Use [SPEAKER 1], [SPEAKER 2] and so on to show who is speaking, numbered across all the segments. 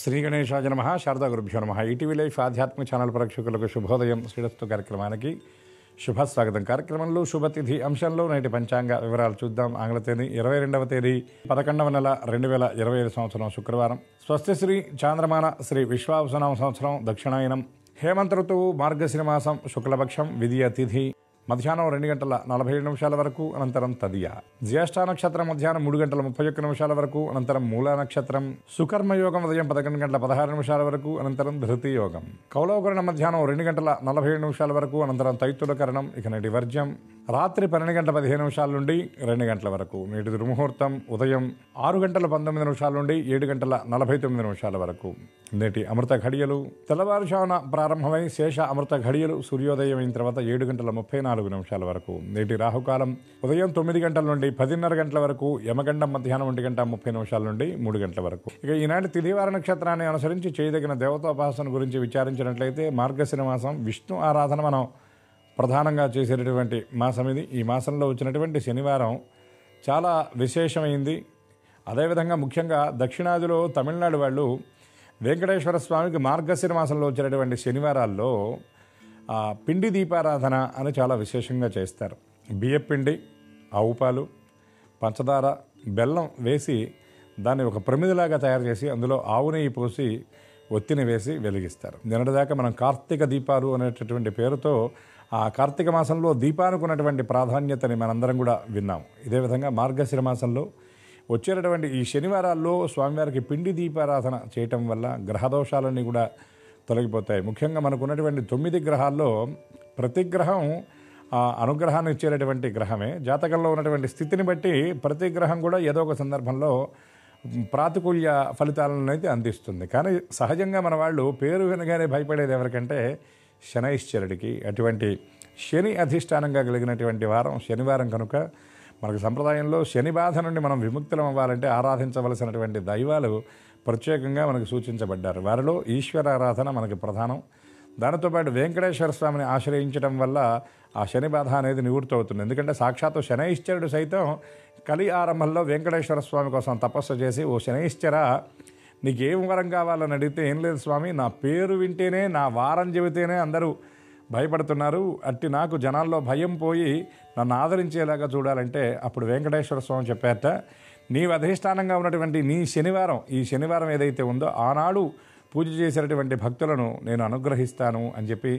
[SPEAKER 1] శ్రీ గణేశాయ నమః. శారదా గురుభ్యో నమః. ఈటీవీ లైఫ్ ఆధ్యాత్మిక ఛానల్ ప్రేక్షకులకు శుభోదయం. శ్రీరస్తు కార్యక్రమానికి శుభస్వాగతం. కార్యక్రమంలో శుభతిథి అంశంలో నేటి పంచాంగ వివరాలు చూద్దాం. ఆంగ్ల తేదీ 22వ తేదీ 11వ నెల 2025 సంవత్సరం శుక్రవారం. స్వస్తి శ్రీ చాంద్రమాన శ్రీ విశ్వావసునామ సంవత్సరం దక్షిణాయనం హేమంత ఋతువు మార్గశిర మాసం శుక్లపక్షం విధియ తిథి మధ్యాహ్నం 2 గంటల 47 నిమిషాల వరకు, అనంతరం తదియ. జ్యేష్ఠ నక్షత్రం మధ్యాహ్నం 3 గంటల 31 నిమిషాల వరకు, అనంతరం మూలా నక్షత్రం. సుకర్మయోగం ఉదయం 11 గంటల 16 నిమిషాల వరకు, అనంతరం ధృతి యోగం. కౌలవకరణం మధ్యాహ్నం 2 గంటల 47 నిమిషాల వరకు, అనంతరం తైతుల కరణం. ఇక నేటి వర్జ్యం రాత్రి 12 గంటల 15 నిమిషాల నుండి 2 గంటల వరకు. నేటి దుర్ముహూర్తం ఉదయం 6 గంటల 19 నిమిషాల నుండి 7 గంటల 49 నిమిషాల వరకు. నేటి అమృత ఘడియలు తెల్లవారుజామున ప్రారంభమై శేష అమృత ఘడియలు సూర్యోదయం అయిన తర్వాత 7 గంటల 34 నిమిషాల వరకు. నేటి రాహుకాలం ఉదయం 9 గంటల నుండి 10:30 గంటల వరకు, యమగండం మధ్యాహ్నం 1 గంట 30 నిమిషాల నుండి 3 గంటల వరకు. ఇక ఈనాటి తిథివార నక్షత్రాన్ని అనుసరించి చేయదగిన దేవతాపాసన గురించి విచారించినట్లయితే మార్గశిర మాసం విష్ణు ఆరాధన మనం ప్రధానంగా చేసేటటువంటి మాసం ఇది. ఈ మాసంలో వచ్చినటువంటి శనివారం చాలా విశేషమైంది. అదేవిధంగా ముఖ్యంగా దక్షిణాదిలో తమిళనాడు వాళ్ళు వెంకటేశ్వర స్వామికి మార్గశిర మాసంలో వచ్చినటువంటి శనివారాల్లో పిండి దీపారాధన అని చాలా విశేషంగా చేస్తారు. బియ్యపిండి, ఆవు పాలు, పంచదార, బెల్లం వేసి దాన్ని ఒక ప్రమిదిలాగా తయారు చేసి అందులో ఆవు నెయ్యి పోసి ఒత్తిని వేసి వెలిగిస్తారు. నిన్నటిదాకా మనం కార్తీక దీపాలు అనేటటువంటి పేరుతో ఆ కార్తీక మాసంలో దీపానికి ఉన్నటువంటి ప్రాధాన్యతని మనందరం కూడా విన్నాం. ఇదే విధంగా మార్గశిర మాసంలో వచ్చేటటువంటి ఈ శనివారాల్లో స్వామివారికి పిండి దీపారాధన చేయటం వల్ల గ్రహదోషాలన్నీ కూడా తొలగిపోతాయి. ముఖ్యంగా మనకు ఉన్నటువంటి 9 గ్రహాల్లో ప్రతి గ్రహం అనుగ్రహాన్ని ఇచ్చేటటువంటి గ్రహమే. జాతకంలో ఉన్నటువంటి స్థితిని బట్టి ప్రతి గ్రహం కూడా ఏదో ఒక సందర్భంలో ప్రాతికూల్య ఫలితాలను అయితే అందిస్తుంది. కానీ సహజంగా మన వాళ్ళు పేరు వినగానే భయపడేది ఎవరికంటే శనైశ్చరుడికి. అటువంటి శని అధిష్టానంగా కలిగినటువంటి వారం శనివారం కనుక మనకు సంప్రదాయంలో శని బాధ నుండి మనం విముక్తులం అవ్వాలంటే ఆరాధించవలసినటువంటి దైవాలు ప్రత్యేకంగా మనకు సూచించబడ్డారు. వారిలో ఈశ్వర ఆరాధన మనకి ప్రధానం. దానితో పాటు వెంకటేశ్వర స్వామిని ఆశ్రయించడం వల్ల ఆ శని బాధ అనేది నివృత్తి అవుతుంది. ఎందుకంటే సాక్షాత్తు శనైశ్చరుడు సైతం కలి ఆరంభంలో వెంకటేశ్వర స్వామి కోసం తపస్సు చేసి, ఓ శనైశ్చర, నీకేం వరం కావాలని అడిగితే, ఏం లేదు స్వామి, నా పేరు వింటేనే, నా వారం చెబితేనే అందరూ భయపడుతున్నారు, అట్టి నాకు జనాల్లో భయం పోయి నన్ను ఆదరించేలాగా చూడాలంటే అప్పుడు వెంకటేశ్వర స్వామి చెప్పారట, నీవు అధిష్టానంగా ఉన్నటువంటి నీ శనివారం, ఈ శనివారం ఏదైతే ఉందో ఆనాడు పూజ చేసేటటువంటి భక్తులను నేను అనుగ్రహిస్తాను అని చెప్పి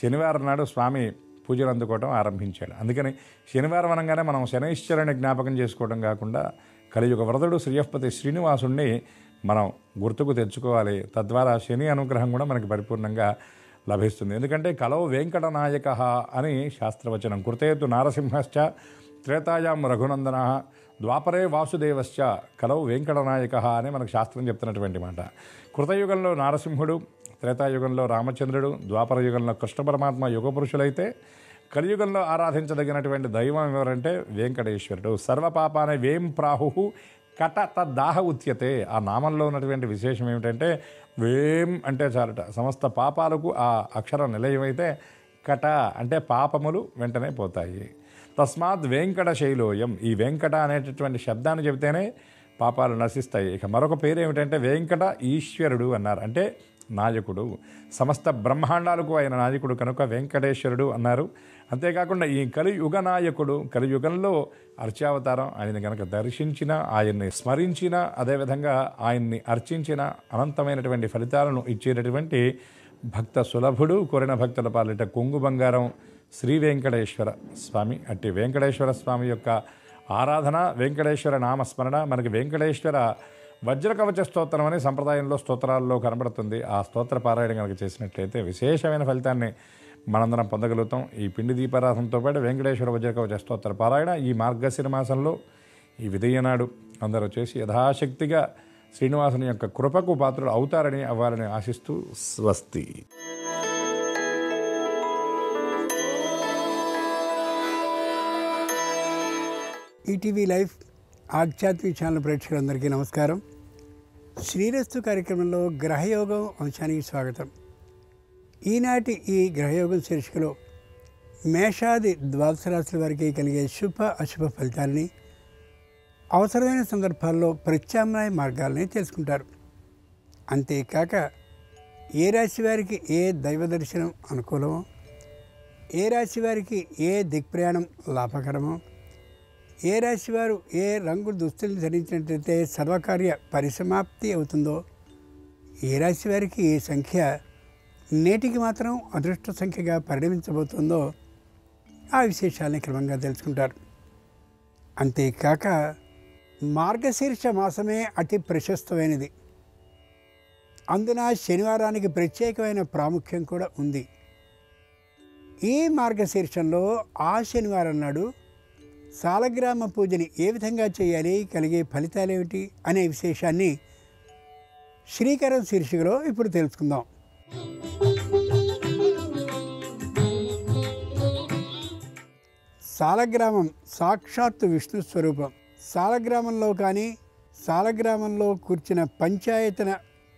[SPEAKER 1] శనివారం నాడు స్వామి పూజలు అందుకోవడం ఆరంభించాడు. అందుకని శనివారం అనగానే మనం శనైశ్వరుని జ్ఞాపకం చేసుకోవడం కాకుండా కలియుగ వరదుడు శ్రీయపతి శ్రీనివాసుణ్ణి మనం గుర్తుకు తెచ్చుకోవాలి. తద్వారా శని అనుగ్రహం కూడా మనకి పరిపూర్ణంగా లభిస్తుంది. ఎందుకంటే కలౌ వెంకటనాయక అని శాస్త్రవచనం. కృతేతు నారసింహశ్చ త్రేతాయాం రఘునందన ద్వాపరే వాసుదేవశ్చ కలౌ వెంకటనాయక అని మనకు శాస్త్రం చెప్తున్నటువంటి మాట. కృతయుగంలో నారసింహుడు, త్రేతాయుగంలో రామచంద్రుడు, ద్వాపర యుగంలో కృష్ణ పరమాత్మ యుగ పురుషులైతే కలియుగంలో ఆరాధించదగినటువంటి దైవం ఎవరంటే వెంకటేశ్వరుడు. సర్వపాపానే వేం ప్రాహు కట తద్దాహ ఉచ్యతే. ఆ నామంలో ఉన్నటువంటి విశేషం ఏమిటంటే వేం అంటే చాలట, సమస్త పాపాలకు ఆ అక్షరం నిలయమైతే కట అంటే పాపములు వెంటనే పోతాయి. తస్మాత్ వెంకట శైలోయం. ఈ వెంకట అనేటటువంటి శబ్దాన్ని చెబితేనే పాపాలు నశిస్తాయి. ఇక మరొక పేరు ఏమిటంటే వెంకట ఈశ్వరుడు అన్నారు. అంటే నాయకుడు, సమస్త బ్రహ్మాండాలకు ఆయన నాయకుడు కనుక వెంకటేశ్వరుడు అన్నారు. అంతేకాకుండా ఈ కలియుగ నాయకుడు, కలియుగంలో అర్చావతారం. ఆయన కనుక దర్శించిన, ఆయన్ని స్మరించిన, అదేవిధంగా ఆయన్ని అర్చించిన అనంతమైనటువంటి ఫలితాలను ఇచ్చేటటువంటి భక్త సులభుడు, కోరిన భక్తుల పాలిట కొంగు బంగారం శ్రీ వెంకటేశ్వర స్వామి. అట్టి వెంకటేశ్వర స్వామి యొక్క ఆరాధన, వెంకటేశ్వర నామస్మరణ. మనకి వెంకటేశ్వర వజ్రకవచ స్తోత్రం అని సంప్రదాయంలో స్తోత్రాల్లో కనబడుతుంది. ఆ స్తోత్ర పారాయణ కనుక చేసినట్లయితే విశేషమైన ఫలితాన్ని మనందరం పొందగలుగుతాం. ఈ పిండి దీపారాధనతో పాటు వెంకటేశ్వర వజ్రకవచ స్తోత్ర పారాయణ ఈ మార్గశిర మాసంలో ఈ విదయనాడు అందరూ చేసి యథాశక్తిగా శ్రీనివాసుని యొక్క కృపకు పాత్రలు అవుతారని, అవ్వాలని ఆశిస్తూ స్వస్తి.
[SPEAKER 2] ఈటీవీ లైఫ్ ఆధ్యాత్మిక ఛానల్ ప్రేక్షకులందరికీ నమస్కారం. శ్రీరస్తు కార్యక్రమంలో గ్రహయోగం అంశానికి స్వాగతం. ఈనాటి ఈ గ్రహయోగం శీర్షికలో మేషాది ద్వాదశ రాశుల వారికి కలిగే శుభ అశుభ ఫలితాలని, అవసరమైన సందర్భాల్లో ప్రత్యామ్నాయ మార్గాలని తెలుసుకుంటారు. అంతేకాక ఏ రాశి వారికి ఏ దైవ దర్శనం అనుకూలమో, ఏ రాశి వారికి ఏ దిక్ప్రయాణం లాభకరమో, ఏ రాశి వారు ఏ రంగు దుస్తులు ధరించినట్లయితే సర్వకార్య పరిసమాప్తి అవుతుందో, ఏ రాశి వారికి ఏ సంఖ్య నేటికి మాత్రం అదృష్ట సంఖ్యగా పరిణమించబోతుందో ఆ విశేషాలని క్రమంగా తెలుసుకుంటారు. అంతేకాక మార్గశీర్ష మాసమే అతి ప్రశస్తమైనది. అందున శనివారానికి ప్రత్యేకమైన ప్రాముఖ్యం కూడా ఉంది. ఈ మార్గశీర్షంలో ఆ శనివారం నాడు సాలగ్రామ పూజని ఏ విధంగా చేయాలి, కలిగే ఫలితాలేమిటి అనే విశేషాన్ని శ్రీకరం శీర్షికలో ఇప్పుడు తెలుసుకుందాం. సాలగ్రామం సాక్షాత్తు విష్ణు స్వరూపం. సాలగ్రామంలో కానీ, సాలగ్రామంలో కూర్చిన పంచాయతన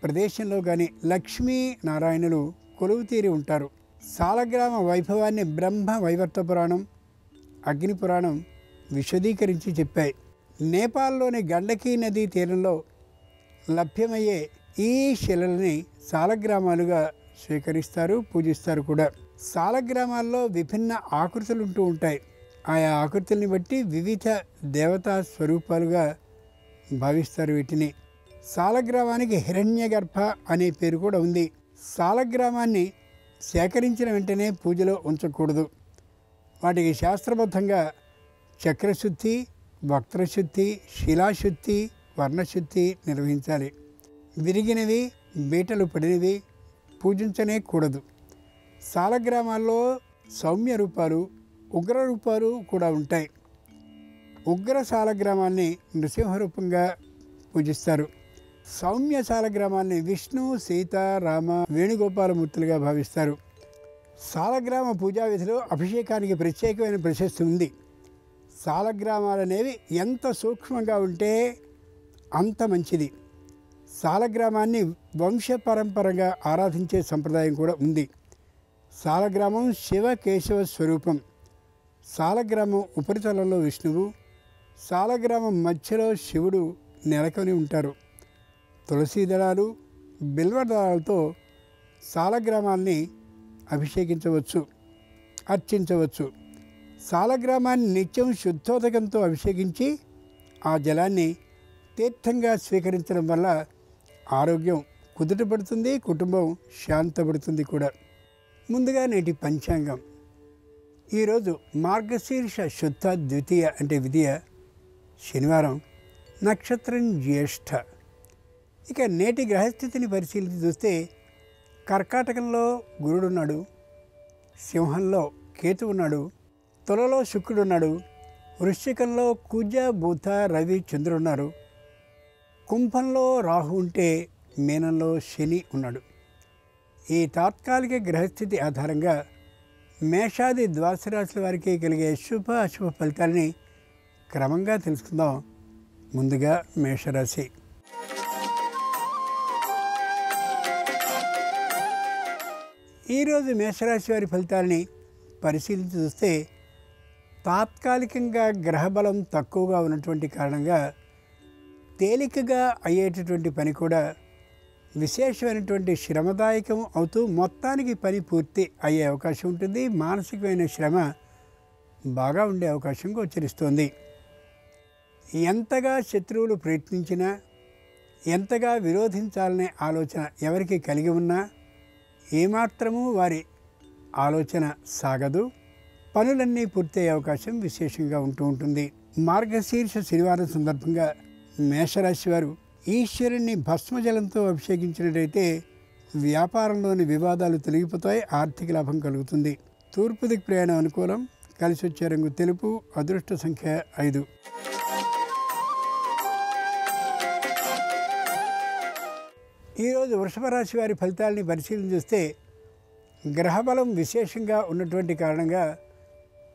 [SPEAKER 2] ప్రదేశంలో కానీ లక్ష్మీ నారాయణులు కొలువు తీరి ఉంటారు. సాలగ్రామ వైభవాన్ని బ్రహ్మ వైవర్త పురాణం, అగ్ని పురాణం విశదీకరించి చెప్పాయి. నేపాల్లోని గండకీ నదీ తీరంలో లభ్యమయ్యే ఈ శిలలని సాలగ్రామాలుగా స్వీకరిస్తారు, పూజిస్తారు కూడా. సాలగ్రామాల్లో విభిన్న ఆకృతులు ఉంటూ ఉంటాయి. ఆయా ఆకృతుల్ని బట్టి వివిధ దేవతా స్వరూపాలుగా భావిస్తారు వీటిని. సాలగ్రామానికి హిరణ్యగర్భ అనే పేరు కూడా ఉంది. సాలగ్రామాన్ని సేకరించిన వెంటనే పూజలో ఉంచకూడదు. వాటికి శాస్త్రబద్ధంగా చక్రశుద్ధి, వక్రశుద్ధి, శిలాశుద్ధి, వర్ణశుద్ధి నిర్వహించాలి. విరిగినవి, బీటలు పడినవి పూజించనే కూడదు. సాలగ్రామాల్లో సౌమ్య రూపాలు, ఉగ్ర రూపాలు కూడా ఉంటాయి. ఉగ్ర సాలగ్రామాన్ని నృసింహ రూపంగా పూజిస్తారు. సౌమ్య సాలగ్రామాన్ని విష్ణు, సీత, రామ, వేణుగోపాలమూర్తులుగా భావిస్తారు. సాలగ్రామ పూజా విధిలో అభిషేకానికి ప్రత్యేకమైన ప్రశస్తి ఉంది. సాలగ్రామాలు అనేవి ఎంత సూక్ష్మంగా ఉంటే అంత మంచిది. సాలగ్రామాన్ని వంశపరంపరగా ఆరాధించే సంప్రదాయం కూడా ఉంది. సాలగ్రామం శివ కేశవ స్వరూపం. సాలగ్రామం ఉపరితలంలో విష్ణువు, సాలగ్రామం మధ్యలో శివుడు నెలకొని ఉంటారు. తులసీ దళాలు, బిల్వ దళాలతో సాలగ్రామాల్ని అభిషేకించవచ్చు, అర్చించవచ్చు. సాలగ్రామాన్ని నిత్యం శుద్ధోదకంతో అభిషేకించి ఆ జలాన్ని తీర్థంగా స్వీకరించడం వల్ల ఆరోగ్యం కుదుటపడుతుంది, కుటుంబం శాంతపడుతుంది కూడా. ముందుగా నేటి పంచాంగం. ఈరోజు మార్గశీర్ష శుద్ధ ద్వితీయ అంటే విధియ, శనివారం, నక్షత్రం జ్యేష్ఠ. ఇక నేటి గ్రహస్థితిని పరిశీలించి చూస్తే కర్కాటకంలో గురుడున్నాడు, సింహంలో కేతు ఉన్నాడు, తులలో శుక్రుడున్నాడు, వృశ్చికంలో కుజ, బుధ, రవి, చంద్రుడున్నారు, కుంభంలో రాహు ఉంటే మీనంలో శని ఉన్నాడు. ఈ తాత్కాలిక గ్రహస్థితి ఆధారంగా మేషాది ద్వాదశ రాశుల వారికి కలిగే శుభ అశుభ ఫలితాలని క్రమంగా తెలుసుకుందాం. ముందుగా మేషరాశి. ఈరోజు మేషరాశి వారి ఫలితాలని పరిశీలించి చూస్తే తాత్కాలికంగా గ్రహబలం తక్కువగా ఉన్నటువంటి కారణంగా తేలికగా అయ్యేటటువంటి పని కూడా విశేషమైనటువంటి శ్రమదాయకం అవుతూ మొత్తానికి పని పూర్తి అయ్యే అవకాశం ఉంటుంది. మానసికమైన శ్రమ బాగా ఉండే అవకాశం గోచరిస్తోంది. ఎంతగా శత్రువులు ప్రయత్నించినా, ఎంతగా విరోధించాలనే ఆలోచన ఎవరికి కలిగి ఉన్నా ఏమాత్రమూ వారి ఆలోచన సాగదు. పనులన్నీ పూర్తయ్యే అవకాశం విశేషంగా ఉంటూ ఉంటుంది. మార్గశీర్ష శనివారం సందర్భంగా మేషరాశి వారు ఈశ్వరుణ్ణి భస్మజలంతో అభిషేకించినట్టయితే వ్యాపారంలోని వివాదాలు తొలగిపోతాయి, ఆర్థిక లాభం కలుగుతుంది. తూర్పు దిక్కు ప్రయాణం అనుకూలం. కలిసి వచ్చే రంగు తెలుపు. అదృష్ట సంఖ్య 5. ఈరోజు వృషభ రాశి వారి ఫలితాలని పరిశీలన చేస్తే గ్రహబలం విశేషంగా ఉన్నటువంటి కారణంగా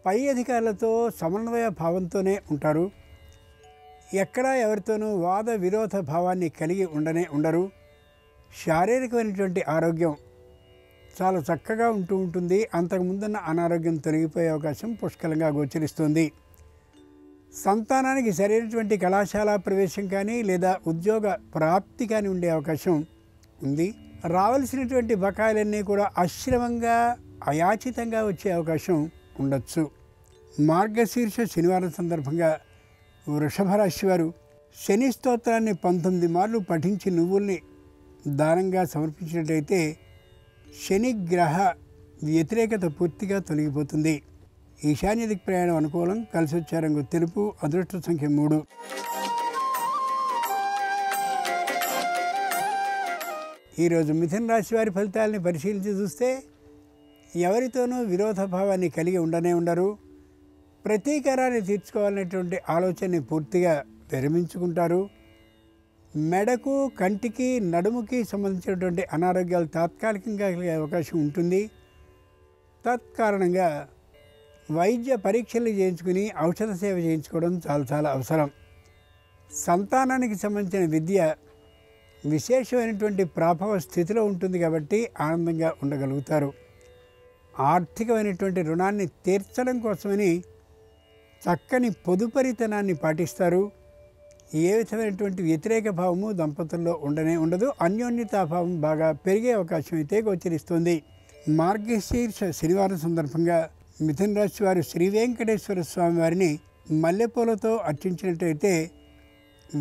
[SPEAKER 2] పై అధికారులతో సమన్వయ భావంతోనే ఉంటారు. ఎక్కడా ఎవరితోనూ వాద విరోధ భావాన్ని కలిగి ఉండరు. శారీరకమైనటువంటి ఆరోగ్యం చాలా చక్కగా ఉంటూ ఉంటుంది. అంతకుముందున్న అనారోగ్యం తొలగిపోయే అవకాశం పుష్కలంగా గోచరిస్తుంది. సంతానానికి సరైనటువంటి కళాశాల ప్రవేశం కానీ లేదా ఉద్యోగ ప్రాప్తి కానీ ఉండే అవకాశం ఉంది. రావాల్సినటువంటి బకాయిలన్నీ కూడా అశ్రమంగా అయాచితంగా వచ్చే అవకాశం ఉండొచ్చు. మార్గశీర్ష శనివారం సందర్భంగా వృషభ రాశి వారు శని స్తోత్రాన్ని 19 మార్లు పఠించి నువ్వుల్ని దానంగా సమర్పించినట్లయితే శని గ్రహ వ్యతిరేకత పూర్తిగా తొలగిపోతుంది. ఈశాన్య దిక్ ప్రయాణం అనుకూలం. కలిసి వచ్చే రంగు తెలుపు. అదృష్ట సంఖ్య 3. ఈరోజు మిథున రాశి వారి ఫలితాలని పరిశీలించి చూస్తే ఎవరితోనూ విరోధ భావాన్ని కలిగి ఉండరు. ప్రతీకారాన్ని తీర్చుకోవాలనేటువంటి ఆలోచనని పూర్తిగా విరమించుకుంటారు. మెడకు, కంటికి, నడుముకి సంబంధించినటువంటి అనారోగ్యాలు తాత్కాలికంగా కలిగే అవకాశం ఉంటుంది. తత్కారణంగా వైద్య పరీక్షలు చేయించుకుని ఔషధ సేవ చేయించుకోవడం చాలా అవసరం. సంతానానికి సంబంధించిన విద్య విశేషమైనటువంటి ప్రాభవ స్థితిలో ఉంటుంది కాబట్టి ఆనందంగా ఉండగలుగుతారు. ఆర్థికమైనటువంటి రుణాన్ని తీర్చడం కోసమని చక్కని పొదుపరితనాన్ని పాటిస్తారు. ఏ విధమైనటువంటి వ్యతిరేక భావము దంపతుల్లో ఉండదు. అన్యోన్యతాభావం బాగా పెరిగే అవకాశం అయితే గోచరిస్తుంది. మార్గశీర్ష శనివారం సందర్భంగా మిథున రాశి వారు శ్రీ వెంకటేశ్వర స్వామి వారిని మల్లెపూలతో అర్చించినట్టయితే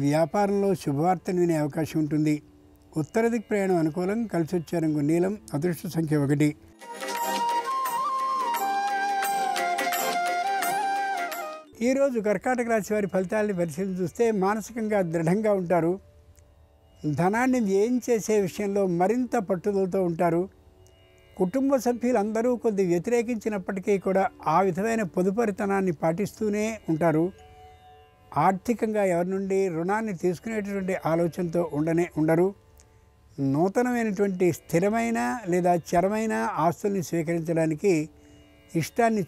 [SPEAKER 2] వ్యాపారంలో శుభవార్తను వినే అవకాశం ఉంటుంది. ఉత్తర దిక్ ప్రయాణం అనుకూలం. కలిసి వచ్చే రంగు నీలం. అదృష్ట సంఖ్య 1. ఈరోజు కర్కాటక రాశి వారి ఫలితాలని పరిశీలన చూస్తే మానసికంగా దృఢంగా ఉంటారు. ధనాన్ని వ్యయం చేసే విషయంలో మరింత పట్టుదలతో ఉంటారు. కుటుంబ సభ్యులందరూ కొద్ది వ్యతిరేకించినప్పటికీ కూడా ఆ విధమైన పొదుపరితనాన్ని పాటిస్తూనే ఉంటారు. ఆర్థికంగా ఎవరి నుండి రుణాన్ని తీసుకునేటటువంటి ఆలోచనతో ఉండరు. నూతనమైనటువంటి స్థిరమైన లేదా చరమైన ఆస్తుల్ని స్వీకరించడానికి ఇష్టాన్ని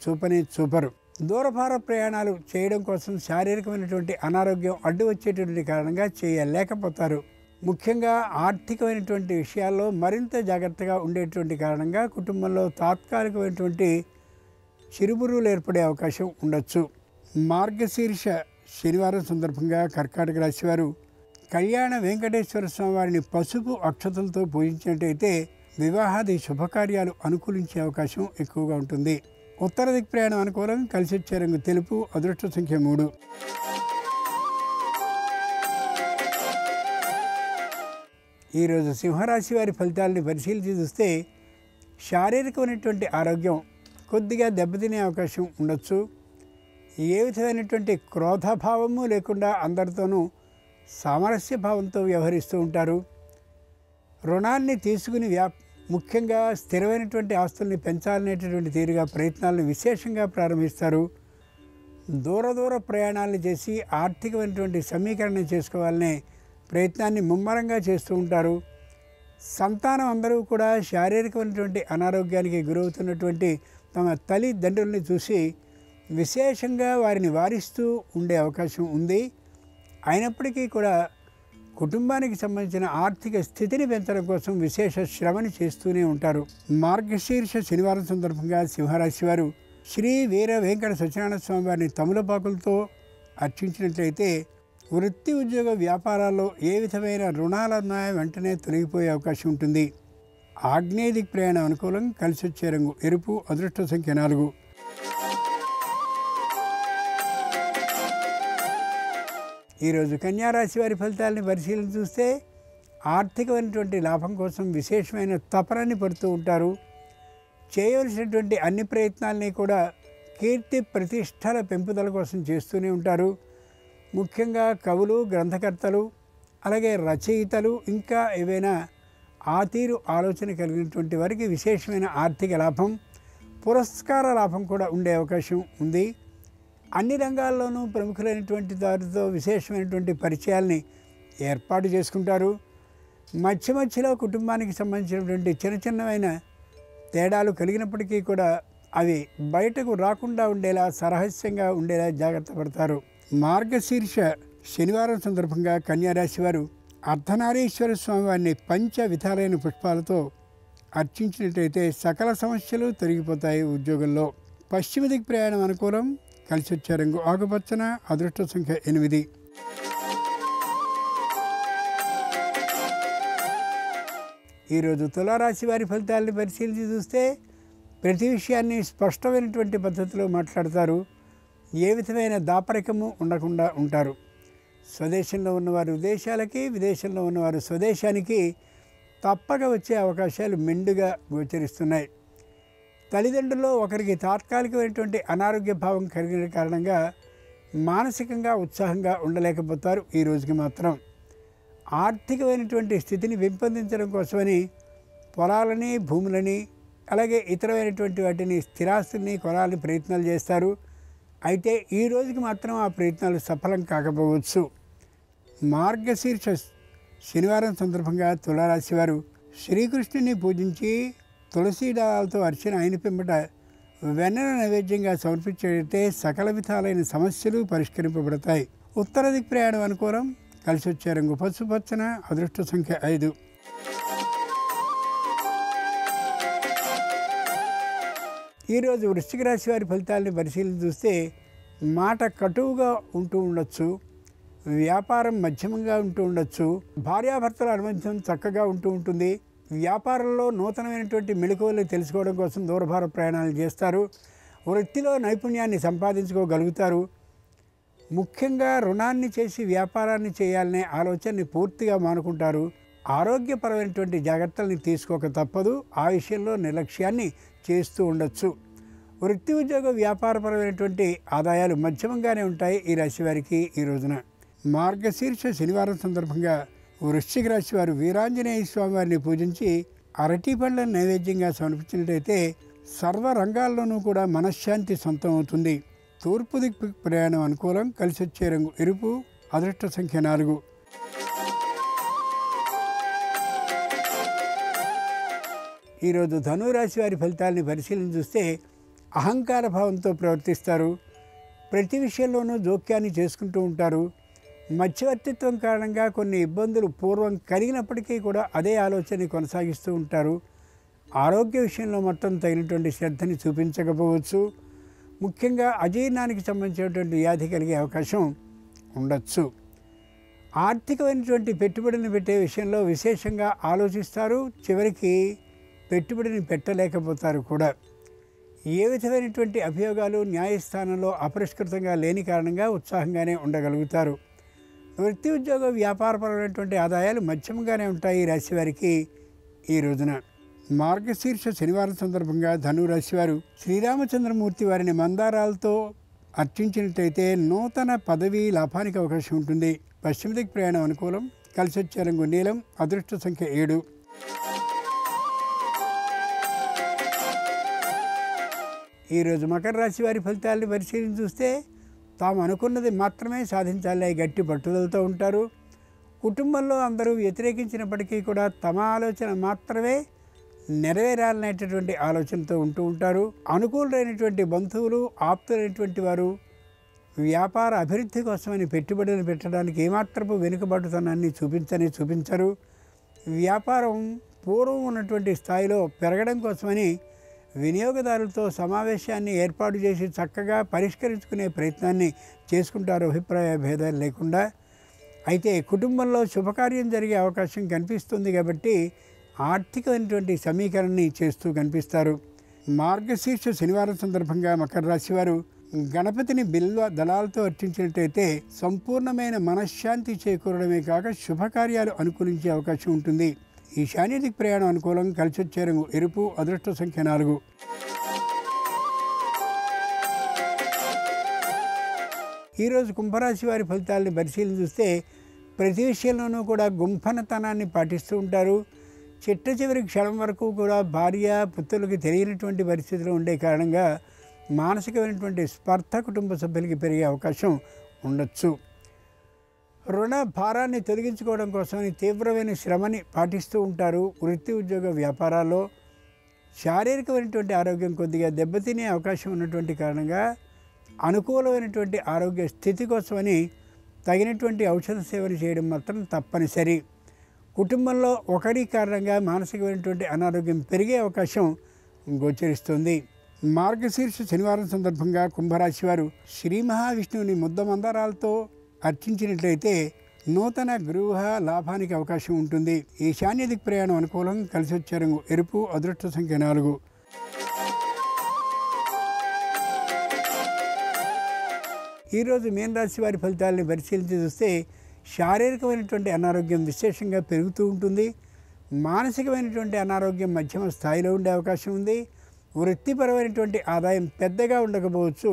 [SPEAKER 2] చూపరు. దూరభార ప్రయాణాలు చేయడం కోసం శారీరకమైనటువంటి అనారోగ్యం అడ్డు వచ్చేటువంటి కారణంగా చేయలేకపోతారు. ముఖ్యంగా ఆర్థికమైనటువంటి విషయాల్లో మరింత జాగ్రత్తగా ఉండేటువంటి కారణంగా కుటుంబంలో తాత్కాలికమైనటువంటి చిరుబురులు ఏర్పడే అవకాశం ఉండొచ్చు. మార్గశీర్ష శనివారం సందర్భంగా కర్కాటక రాశి వారు కళ్యాణ వెంకటేశ్వర స్వామి వారిని పసుపు అక్షతలతో పూజించినట్టయితే వివాహాది శుభకార్యాలు అనుకూలించే అవకాశం ఎక్కువగా ఉంటుంది. ఉత్తర దిక్ ప్రయాణం అనుకూలం. కలిసి వచ్చే రంగు తెలుపు. అదృష్ట సంఖ్య 3. ఈరోజు సింహరాశి వారి ఫలితాలని పరిశీలించి చూస్తే శారీరకమైనటువంటి ఆరోగ్యం కొద్దిగా దెబ్బతినే అవకాశం ఉండొచ్చు. ఏ విధమైనటువంటి క్రోధభావము లేకుండా అందరితోనూ సామరస్య భావంతో వ్యవహరిస్తూ ఉంటారు. రుణాన్ని తీసుకుని ముఖ్యంగా స్థిరమైనటువంటి ఆస్తుల్ని పెంచాలనేటటువంటి తీరుగా ప్రయత్నాలను విశేషంగా ప్రారంభిస్తారు. దూర ప్రయాణాలను చేసి ఆర్థికమైనటువంటి సమీకరణ చేసుకోవాలనే ప్రయత్నాన్ని ముమ్మరంగా చేస్తూ ఉంటారు. సంతానం అందరూ కూడా శారీరకమైనటువంటి అనారోగ్యానికి గురవుతున్నటువంటి తమ తల్లిదండ్రుల్ని చూసి విశేషంగా వారిని వారిస్తూ ఉండే అవకాశం ఉంది. అయినప్పటికీ కూడా కుటుంబానికి సంబంధించిన ఆర్థిక స్థితిని పెంచడం కోసం విశేష శ్రమని చేస్తూనే ఉంటారు. మార్గశీర్ష శనివారం సందర్భంగా సింహరాశి వారు శ్రీ వీర వెంకట సత్యనారాయణ స్వామి వారిని తమలపాకులతో అర్చించినట్లయితే వృత్తి ఉద్యోగ వ్యాపారాల్లో ఏ విధమైన రుణాలున్నాయో వెంటనే తొలగిపోయే అవకాశం ఉంటుంది. ఆగ్నేయ దిక్ ప్రయాణం అనుకూలం. కలిసి వచ్చే రంగు ఎరుపు. అదృష్ట సంఖ్య 4. ఈరోజు కన్యారాశి వారి ఫలితాలని పరిశీలన చూస్తే ఆర్థికమైనటువంటి లాభం కోసం విశేషమైన తపనని పడుతూ ఉంటారు. చేయవలసినటువంటి అన్ని ప్రయత్నాలని కూడా కీర్తి ప్రతిష్టల పెంపుదల కోసం చేస్తూనే ఉంటారు. ముఖ్యంగా కవులు, గ్రంథకర్తలు, అలాగే రచయితలు, ఇంకా ఏవైనా ఆ తీరు ఆలోచన కలిగినటువంటి వారికి విశేషమైన ఆర్థిక లాభం, పురస్కార లాభం కూడా ఉండే అవకాశం ఉంది. అన్ని రంగాల్లోనూ ప్రముఖులైనటువంటి వారితో విశేషమైనటువంటి పరిచయాల్ని ఏర్పాటు చేసుకుంటారు. మధ్యలో కుటుంబానికి సంబంధించినటువంటి చిన్నమైన తేడాలు కలిగినప్పటికీ కూడా అవి బయటకు రాకుండా ఉండేలా, సరహస్యంగా ఉండేలా జాగ్రత్త పడతారు. మార్గశీర్ష శనివారం సందర్భంగా కన్యారాశి వారు అర్ధనారీశ్వర స్వామి వారిని పంచ విధాలైన పుష్పాలతో అర్చించినట్టయితే సకల సమస్యలు తొలగిపోతాయి. ఉద్యోగంలో పశ్చిమ దిక్ ప్రయాణం అనుకూలం. కలిసి వచ్చే రంగు ఆకుపచ్చన. అదృష్ట సంఖ్య 8. ఈరోజు తులారాశి వారి ఫలితాలను పరిశీలించి చూస్తే ప్రతి విషయాన్ని స్పష్టమైనటువంటి పద్ధతిలో మాట్లాడతారు. ఏ విధమైన దాపరికము ఉండకుండా ఉంటారు. స్వదేశంలో ఉన్నవారు విదేశాలకి, విదేశంలో ఉన్నవారు స్వదేశానికి తప్పక వచ్చే అవకాశాలు మెండుగా గోచరిస్తున్నాయి. తల్లిదండ్రుల్లో ఒకరికి తాత్కాలికమైనటువంటి అనారోగ్య భావం కలిగిన కారణంగా మానసికంగా ఉత్సాహంగా ఉండలేకపోతారు. ఈ రోజుకి మాత్రం ఆర్థికమైనటువంటి స్థితిని పెంపొందించడం కోసమని పొలాలని, భూములని, అలాగే ఇతరమైనటువంటి వాటిని, స్థిరాస్తుల్ని కొనాలని ప్రయత్నాలు చేస్తారు. అయితే ఈ రోజుకి మాత్రం ఆ ప్రయత్నాలు సఫలం కాకపోవచ్చు. మార్గశీర్ష శనివారం సందర్భంగా తులారాశి వారు శ్రీకృష్ణుని పూజించి తులసీ దళాలతో అర్చన అయిన పిమ్మట వెన్నెల నైవేద్యంగా సమర్పించేటైతే సకల విధాలైన సమస్యలు పరిష్కరింపబడతాయి. ఉత్తర దిక్ ప్రయాణం అనుకూలం. కలిసి వచ్చే రంగు పసుపచ్చన. అదృష్ట సంఖ్య 5. ఈరోజు వృశ్చిక రాశి వారి ఫలితాలని పరిశీలన చూస్తే మాట కటువుగా ఉంటూ ఉండొచ్చు, వ్యాపారం మధ్యమంగా ఉంటూ ఉండొచ్చు, భార్యాభర్తల అనుబంధం చక్కగా ఉంటూ ఉంటుంది. వ్యాపారంలో నూతనమైనటువంటి మెళకువలు తెలుసుకోవడం కోసం దూరభార ప్రయాణాలు చేస్తారు. వృత్తిలో నైపుణ్యాన్ని సంపాదించుకోగలుగుతారు. ముఖ్యంగా రుణాన్ని చేసి వ్యాపారాన్ని చేయాలనే ఆలోచనని పూర్తిగా మానుకుంటారు. ఆరోగ్యపరమైనటువంటి జాగ్రత్తల్ని తీసుకోక తప్పదు. ఆ విషయంలో నిర్లక్ష్యాన్ని చేస్తూ ఉండొచ్చు. వృత్తి, ఉద్యోగ, వ్యాపారపరమైనటువంటి ఆదాయాలు మధ్యమంగానే ఉంటాయి ఈ రాశి వారికి ఈ రోజున. మార్గశీర్ష శనివారం సందర్భంగా వృశ్చిక రాశి వారు వీరాంజనేయ స్వామి వారిని పూజించి అరటి పండ్లను నైవేద్యంగా సమర్పించినట్టయితే సర్వ రంగాల్లోనూ కూడా మనశ్శాంతి సొంతం అవుతుంది. తూర్పు దిక్కు ప్రయాణం అనుకూలం. కలిసి వచ్చే రంగు ఎరుపు. అదృష్ట సంఖ్య 4. ఈరోజు ధనురాశి వారి ఫలితాలని పరిశీలన చూస్తే అహంకార భావంతో ప్రవర్తిస్తారు. ప్రతి విషయంలోనూ జోక్యాన్ని చేసుకుంటూ ఉంటారు. మధ్యవర్తిత్వం కారణంగా కొన్ని ఇబ్బందులు పూర్వం కలిగినప్పటికీ కూడా అదే ఆలోచనని కొనసాగిస్తూ ఉంటారు. ఆరోగ్య విషయంలో మొత్తం తగినటువంటి శ్రద్ధని చూపించకపోవచ్చు. ముఖ్యంగా అజీర్ణానికి సంబంధించినటువంటి వ్యాధి కలిగే అవకాశం ఉండొచ్చు. ఆర్థికమైనటువంటి పెట్టుబడిని పెట్టే విషయంలో విశేషంగా ఆలోచిస్తారు. చివరికి పెట్టుబడిని పెట్టలేకపోతారు కూడా. ఏ విధమైనటువంటి అభియోగాలు న్యాయస్థానంలో అపరిష్కృతంగా లేని కారణంగా ఉత్సాహంగానే ఉండగలుగుతారు. వృత్తి, ఉద్యోగ, వ్యాపారపరమైనటువంటి ఆదాయాలు మధ్యమంగానే ఉంటాయి ఈ రాశి వారికి ఈ రోజున. మార్గశీర్ష శనివారం సందర్భంగా ధనురాశి వారు శ్రీరామచంద్రమూర్తి వారిని మందారాలతో అర్చించినట్టయితే నూతన పదవి లాభానికి అవకాశం ఉంటుంది. పశ్చిమ దిక్ ప్రయాణం అనుకూలం. కలిసి వచ్చే రంగు నీలం. అదృష్ట సంఖ్య 7. ఈరోజు మకర రాశి వారి ఫలితాలను పరిశీలించి చూస్తే తాము అనుకున్నది మాత్రమే సాధించాలి గట్టి పట్టుదలతో ఉంటారు. కుటుంబంలో అందరూ వ్యతిరేకించినప్పటికీ కూడా తమ ఆలోచన మాత్రమే నెరవేరాలనేటటువంటి ఆలోచనతో ఉంటూ ఉంటారు. అనుకూలమైనటువంటి బంధువులు, ఆప్తులైనటువంటి వారు వ్యాపార అభివృద్ధి కోసమని పెట్టుబడులు పెట్టడానికి ఏమాత్రపు వెనుకబాటుతనాన్ని చూపించరు. వ్యాపారం పూర్వం ఉన్నటువంటి స్థాయిలో పెరగడం కోసమని వినియోగదారులతో సమావేశాన్ని ఏర్పాటు చేసి చక్కగా పరిష్కరించుకునే ప్రయత్నాన్ని చేసుకుంటారు అభిప్రాయ భేదాలు లేకుండా. అయితే కుటుంబంలో శుభకార్యం జరిగే అవకాశం కనిపిస్తుంది కాబట్టి ఆర్థికమైనటువంటి సమీకరణని చేస్తూ కనిపిస్తారు. మార్గశీర్ష శనివారం సందర్భంగా మకర రాశి వారు గణపతిని బిల్వ దళాలతో అర్చించినట్టయితే సంపూర్ణమైన మనశ్శాంతి చేకూరడమే కాక శుభకార్యాలు అనుకూలించే అవకాశం ఉంటుంది. ఈశాన్య దిక్ ప్రయాణం అనుకూలం. కలిసి వచ్చే రంగు ఎరుపు. అదృష్ట సంఖ్య 4. ఈరోజు కుంభరాశి వారి ఫలితాలని పరిశీలన చూస్తే ప్రతి విషయంలోనూ కూడా గుంఫనతనాన్ని పాటిస్తూ ఉంటారు. చిట్ట చివరి క్షణం వరకు కూడా భార్య పుత్రులకి తెలియనటువంటి పరిస్థితిలో ఉండే కారణంగా మానసికమైనటువంటి స్పర్ధ కుటుంబ సభ్యులకి పెరిగే అవకాశం ఉండొచ్చు. రుణ భారాన్ని తొలగించుకోవడం కోసమని తీవ్రమైన శ్రమని పాటిస్తూ ఉంటారు. వృత్తి, ఉద్యోగ, వ్యాపారాల్లో శారీరకమైనటువంటి ఆరోగ్యం కొద్దిగా దెబ్బతినే అవకాశం ఉన్నటువంటి కారణంగా అనుకూలమైనటువంటి ఆరోగ్య స్థితి కోసమని తగినటువంటి ఔషధ సేవలు చేయడం మాత్రం తప్పనిసరి. కుటుంబంలో ఒకరి కారణంగా మానసికమైనటువంటి అనారోగ్యం పెరిగే అవకాశం గోచరిస్తుంది. మార్గశీర్ష శనివారం సందర్భంగా కుంభరాశి వారు శ్రీ మహావిష్ణువుని ముద్ద మందారాలతో అర్చించినట్లయితే నూతన గృహ లాభానికి అవకాశం ఉంటుంది. ఈశాన్య దిక్ ప్రయాణం అనుకూలం. కలిసి వచ్చే రంగు ఎరుపు. అదృష్ట సంఖ్య 4. ఈరోజు మీన రాశి వారి ఫలితాలని పరిశీలించి చూస్తే శారీరకమైనటువంటి అనారోగ్యం విశేషంగా పెరుగుతూ ఉంటుంది. మానసికమైనటువంటి అనారోగ్యం మధ్యమ స్థాయిలో ఉండే అవకాశం ఉంది. వృత్తిపరమైనటువంటి ఆదాయం పెద్దగా ఉండకపోవచ్చు.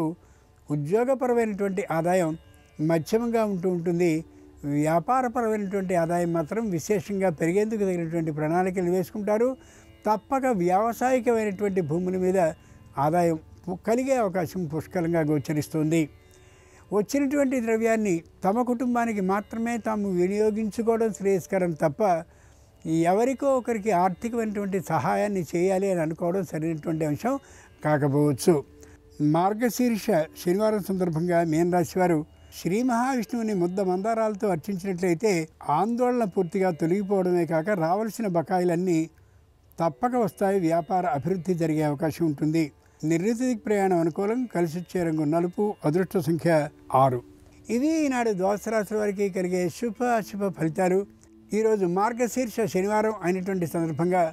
[SPEAKER 2] ఉద్యోగపరమైనటువంటి ఆదాయం మధ్యమంగా ఉంటూ ఉంటుంది. వ్యాపారపరమైనటువంటి ఆదాయం మాత్రం విశేషంగా పెరిగేందుకు తగినటువంటి ప్రణాళికలు వేసుకుంటారు. తప్పక వ్యావసాయికమైనటువంటి భూముల మీద ఆదాయం కలిగే అవకాశం పుష్కలంగా గోచరిస్తుంది. వచ్చినటువంటి ద్రవ్యాన్ని తమ కుటుంబానికి మాత్రమే తాము వినియోగించుకోవడం శ్రేయస్కరం తప్ప ఎవరికో ఒకరికి ఆర్థికమైనటువంటి సహాయాన్ని చేయాలి అని అనుకోవడం సరైనటువంటి అంశం కాకపోవచ్చు. మార్గశీర్ష శనివారం సందర్భంగా మీన రాశి వారు శ్రీ మహావిష్ణువుని ముద్ద మందారాలతో అర్చించినట్లయితే ఆందోళన పూర్తిగా తొలగిపోవడమే కాక రావాల్సిన బకాయిలన్నీ తప్పక వస్తాయి. వ్యాపార అభివృద్ధి జరిగే అవకాశం ఉంటుంది. నిర్ణీత ప్రయాణం అనుకూలం. కలిసి వచ్చే రంగు నలుపు. అదృష్ట సంఖ్య 6. ఇవి ఈనాడు ద్వాదశ రాశుల వారికి కలిగే శుభ అశుభ ఫలితాలు. ఈరోజు మార్గశీర్ష శనివారం అయినటువంటి సందర్భంగా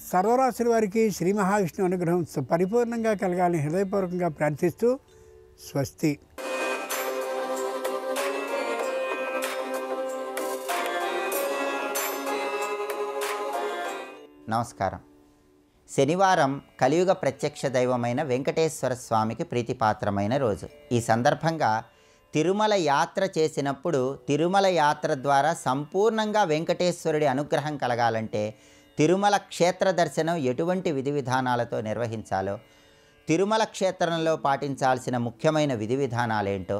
[SPEAKER 2] సర్వరాశుల వారికి శ్రీ మహావిష్ణు అనుగ్రహం పరిపూర్ణంగా కలగాలని హృదయపూర్వకంగా ప్రార్థిస్తూ స్వస్తి.
[SPEAKER 3] నమస్కారం. శనివారం కలియుగ ప్రత్యక్ష దైవమైన వెంకటేశ్వర స్వామికి ప్రీతిపాత్రమైన రోజు. ఈ సందర్భంగా తిరుమల యాత్ర చేసినప్పుడు తిరుమల యాత్ర ద్వారా సంపూర్ణంగా వెంకటేశ్వరుడి అనుగ్రహం కలగాలంటే తిరుమల క్షేత్ర దర్శనం ఎటువంటి విధి విధానాలతో నిర్వహించాలో, తిరుమల క్షేత్రంలో పాటించాల్సిన ముఖ్యమైన విధి విధానాలేంటో,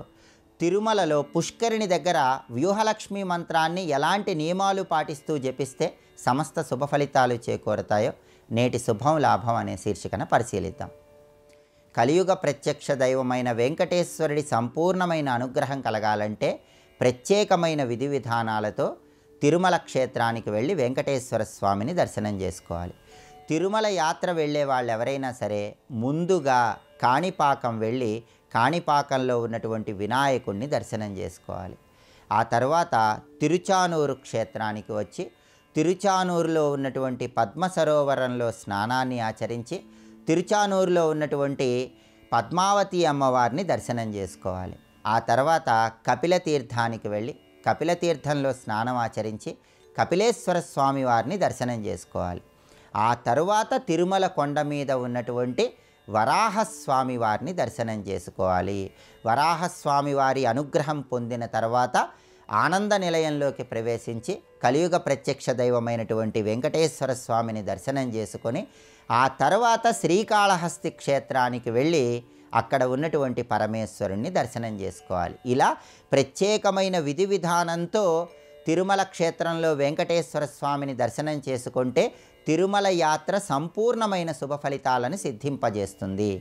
[SPEAKER 3] తిరుమలలో పుష్కరిణి దగ్గర వ్యూహలక్ష్మి మంత్రాన్ని ఎలాంటి నియమాలు పాటిస్తూ జపిస్తే సమస్త శుభ ఫలితాలు చేకూరతాయో నేటి శుభం లాభం అనే శీర్షికన పరిశీలిద్దాం. కలియుగ ప్రత్యక్ష దైవమైన వెంకటేశ్వరుడి సంపూర్ణమైన అనుగ్రహం కలగాలంటే ప్రత్యేకమైన విధి విధానాలతో తిరుమల క్షేత్రానికి వెళ్ళి వెంకటేశ్వర స్వామిని దర్శనం చేసుకోవాలి. తిరుమల యాత్ర వెళ్ళే వాళ్ళు ఎవరైనా సరే ముందుగా కాణిపాకం వెళ్ళి కాణిపాకంలో ఉన్నటువంటి వినాయకుడిని దర్శనం చేసుకోవాలి. ఆ తర్వాత తిరుచానూరు క్షేత్రానికి వచ్చి తిరుచానూరులో ఉన్నటువంటి పద్మ సరోవరంలో స్నానాన్ని ఆచరించి తిరుచానూరులో ఉన్నటువంటి పద్మావతి అమ్మవారిని దర్శనం చేసుకోవాలి. ఆ తర్వాత కపిల తీర్థానికి వెళ్ళి కపిల తీర్థంలో స్నానం ఆచరించి కపిలేశ్వర స్వామి వారిని దర్శనం చేసుకోవాలి. ఆ తరువాత తిరుమల కొండ మీద ఉన్నటువంటి వరాహస్వామి వారిని దర్శనం చేసుకోవాలి. వరాహస్వామి వారి అనుగ్రహం పొందిన తర్వాత ఆనంద నిలయంలోకి ప్రవేశించి కలియుగ ప్రత్యక్ష దైవమైనటువంటి వెంకటేశ్వర స్వామిని దర్శనం చేసుకొని ఆ తర్వాత శ్రీకాళహస్తి క్షేత్రానికి వెళ్ళి అక్కడ ఉన్నటువంటి పరమేశ్వరుణ్ణి దర్శనం చేసుకోవాలి. ఇలా ప్రత్యేకమైన విధి విధానంతో తిరుమల క్షేత్రంలో వెంకటేశ్వర స్వామిని దర్శనం చేసుకుంటే తిరుమల యాత్ర సంపూర్ణమైన శుభ ఫలితాలను సిద్ధింపజేస్తుంది.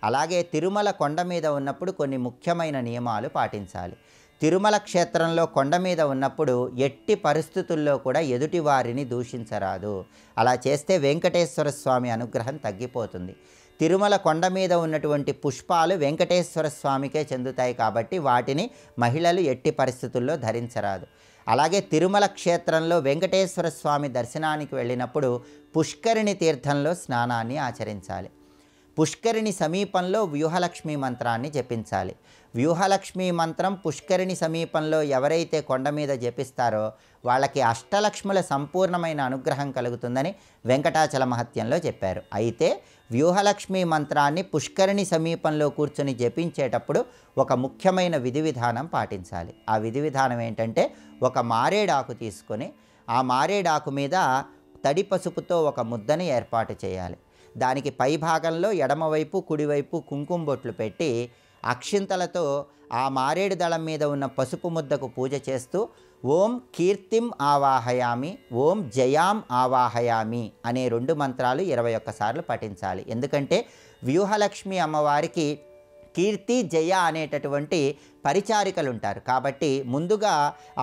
[SPEAKER 3] అలాగే తిరుమల కొండ మీద ఉన్నప్పుడు కొన్ని ముఖ్యమైన నియమాలు పాటించాలి. తిరుమల క్షేత్రంలో కొండ మీద ఉన్నప్పుడు ఎట్టి పరిస్థితుల్లో కూడా ఎదుటి వారిని దూషించరాదు. అలా చేస్తే వెంకటేశ్వర స్వామి అనుగ్రహం తగ్గిపోతుంది. తిరుమల కొండ మీద ఉన్నటువంటి పుష్పాలు వెంకటేశ్వర స్వామికే చెందుతాయి కాబట్టి వాటిని మహిళలు ఎట్టి పరిస్థితుల్లో ధరించరాదు. అలాగే తిరుమల క్షేత్రంలో వెంకటేశ్వర స్వామి దర్శనానికి వెళ్ళినప్పుడు పుష్కరిణి తీర్థంలో స్నానాన్ని ఆచరించాలి. పుష్కరిణి సమీపంలో వ్యూహలక్ష్మి మంత్రాన్ని జపించాలి. వ్యూహలక్ష్మి మంత్రం పుష్కరిణి సమీపంలో ఎవరైతే కొండ మీద జపిస్తారో వాళ్ళకి అష్టలక్ష్ముల సంపూర్ణమైన అనుగ్రహం కలుగుతుందని వెంకటాచల మహత్యంలో చెప్పారు. అయితే వ్యూహలక్ష్మి మంత్రాన్ని పుష్కరిణి సమీపంలో కూర్చొని జపించేటప్పుడు ఒక ముఖ్యమైన విధి విధానం పాటించాలి. ఆ విధి విధానం ఏంటంటే ఒక మారేడాకు తీసుకొని ఆ మారేడాకు మీద తడి పసుపుతో ఒక ముద్దని ఏర్పాటు చేయాలి. దానికి పై భాగంలో ఎడమవైపు కుడివైపు కుంకుమ బొట్లు పెట్టి అక్షింతలతో ఆ మారేడు దళం మీద ఉన్న పసుపు ముద్దకు పూజ చేస్తూ ఓం కీర్తిం ఆవాహయామి, ఓం జయాం ఆవాహయామి అనే 2 మంత్రాలు 21 సార్లు పఠించాలి. ఎందుకంటే వ్యూహలక్ష్మి అమ్మవారికి కీర్తి జయ అనేటటువంటి పరిచారికలు ఉంటారు. కాబట్టి ముందుగా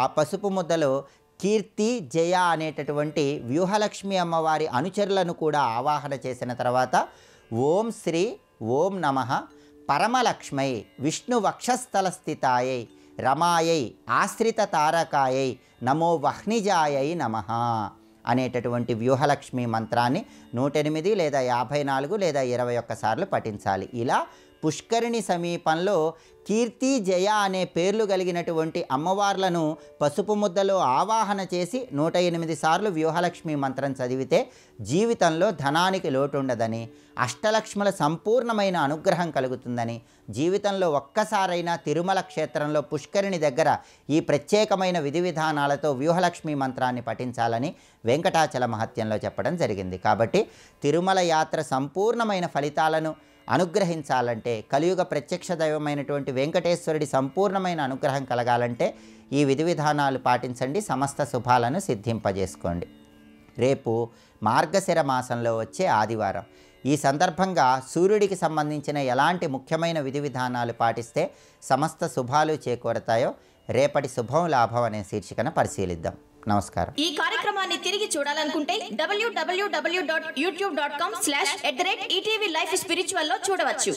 [SPEAKER 3] ఆ పసుపు ముద్దలో కీర్తి జయ అనేటటువంటి వ్యూహలక్ష్మి అమ్మవారి అనుచరులను కూడా ఆవాహన చేసిన తర్వాత ఓం శ్రీ ఓం నమః పరమలక్ష్మై విష్ణు వక్షస్థల స్థితాయై రమాయై ఆశ్రిత తారకాయై నమో వహ్నిజాయై నమః అనేటటువంటి వ్యూహలక్ష్మి మంత్రాన్ని 108 లేదా 54 లేదా 21 సార్లు పఠించాలి. ఇలా పుష్కరిణి సమీపంలో కీర్తి, జయ అనే పేర్లు కలిగినటువంటి అమ్మవార్లను పసుపు ముద్దలో ఆవాహన చేసి 108 సార్లు వ్యూహలక్ష్మి మంత్రం చదివితే జీవితంలో ధనానికి లోటు ఉండదని, అష్టలక్ష్ముల సంపూర్ణమైన అనుగ్రహం కలుగుతుందని, జీవితంలో ఒక్కసారైనా తిరుమల క్షేత్రంలో పుష్కరిణి దగ్గర ఈ ప్రత్యేకమైన విధి విధానాలతో వ్యూహలక్ష్మి మంత్రాన్ని పఠించాలని వెంకటాచల మహత్యంలో చెప్పడం జరిగింది. కాబట్టి తిరుమల యాత్ర సంపూర్ణమైన ఫలితాలను అనుగ్రహించాలంటే, కలియుగ ప్రత్యక్ష దైవమైనటువంటి వెంకటేశ్వరుడి సంపూర్ణమైన అనుగ్రహం కలగాలంటే ఈ విధి విధానాలు పాటించండి. సమస్త శుభాలను సిద్ధింపజేసుకోండి. రేపు మార్గశిర మాసంలో వచ్చే ఆదివారం. ఈ సందర్భంగా సూర్యుడికి సంబంధించిన ఎలాంటి ముఖ్యమైన విధి విధానాలు పాటిస్తే సమస్త శుభాలు చేకూరతాయో రేపటి శుభం లాభం అనే శీర్షికను పరిశీలిద్దాం. నమస్కారం.
[SPEAKER 4] ఈ కార్యక్రమాన్ని తిరిగి చూడాలనుకుంటే www.youtube.com/ETV Life Spiritual లో చూడవచ్చు.